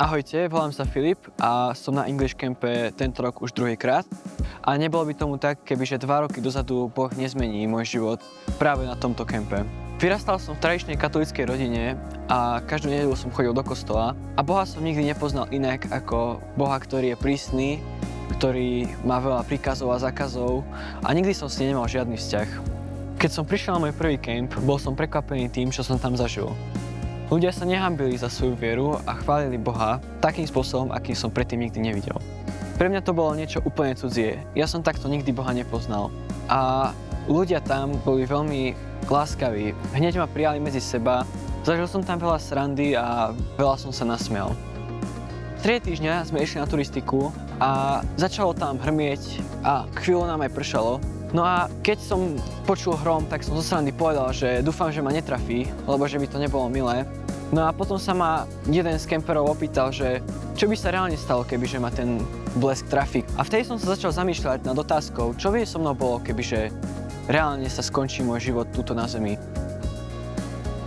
Ahojte, volám sa Filip a som na English Campe tento rok už druhýkrát. A nebolo by tomu tak, kebyže 2 roky dozadu Boh nezmení môj život práve na tomto kempe. Vyrastal som v tradičnej katolíckej rodine a každú nedeľu som chodil do kostola a Boha som nikdy nepoznal inak ako Boha, ktorý je prísny, ktorý má veľa príkazov a zákazov a nikdy som s ním nemal žiadny vzťah. Keď som prišiel na môj prvý kemp, bol som prekvapený tým, čo som tam zažil. Ľudia sa nehambili za svoju vieru a chválili Boha takým spôsobom, akým som predtým nikdy nevidel. Pre mňa to bolo niečo úplne cudzie. Ja som takto nikdy Boha nepoznal. A ľudia tam boli veľmi láskaví. Hneď ma prijali medzi seba. Zažil som tam veľa srandy a veľa som sa nasmial. 3 týždňa sme išli na turistiku a začalo tam hrmieť a chvíľu nám aj pršalo. No a keď som počul hrom, tak som zo srandy povedal, že dúfam, že ma netrafí, lebo že by to nebolo milé. No a potom sa ma jeden z kemperov opýtal, že čo by sa reálne stalo, kebyže ma ten blesk trafí. A vtedy som sa začal zamýšľať nad otázkou, čo by so mnou bolo, kebyže reálne sa skončí môj život tuto na zemi.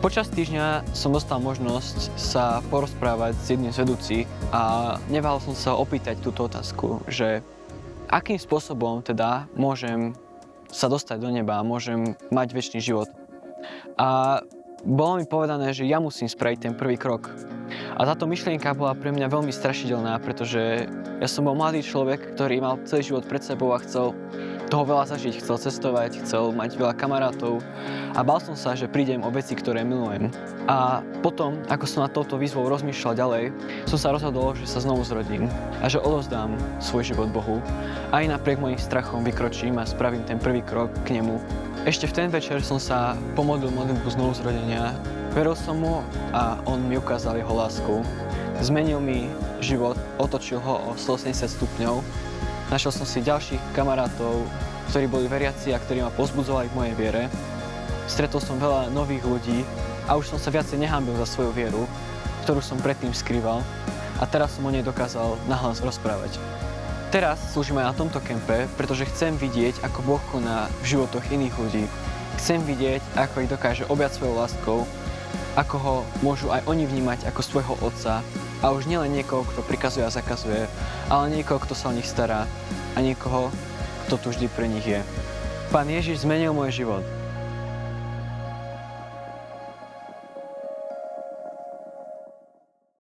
Počas týždňa som dostal možnosť sa porozprávať s jedným z vedúcich a neváhal som sa opýtať túto otázku, že akým spôsobom teda môžem sa dostať do neba a môžem mať večný život. A bolo mi povedané, že ja musím spraviť ten prvý krok. A táto myšlienka bola pre mňa veľmi strašidelná, pretože ja som bol mladý človek, ktorý mal celý život pred sebou a chcel toho veľa zažiť, chcel cestovať, chcel mať veľa kamarátov a bál som sa, že prídem o veci, ktoré milujem. A potom, ako som na touto výzvou rozmýšľal ďalej, som sa rozhodol, že sa znovu zrodím a že odovzdám svoj život Bohu. Aj napriek mojim strachom vykročím a spravím ten prvý krok k nemu. Ešte v ten večer som sa pomodlil modlitbu znovu zrodenia. Veril som mu a on mi ukázal jeho lásku. Zmenil mi život, otočil ho o 180 stupňov. Našiel som si ďalších kamarátov, ktorí boli veriaci a ktorí ma povzbudzovali v mojej viere. Stretol som veľa nových ľudí a už som sa viacej nehanbil za svoju vieru, ktorú som predtým skrýval a teraz som o nej dokázal nahlas rozprávať. Teraz slúžim aj na tomto kempe, pretože chcem vidieť, ako Boh koná v životoch iných ľudí. Chcem vidieť, ako ich dokáže objať svojou láskou, ako ho môžu aj oni vnímať ako svojho otca a už nielen niekoho, kto prikazuje a zakazuje, ale niekoho, kto sa o nich stará a niekoho, kto tu vždy pre nich je. Pán Ježiš zmenil môj život.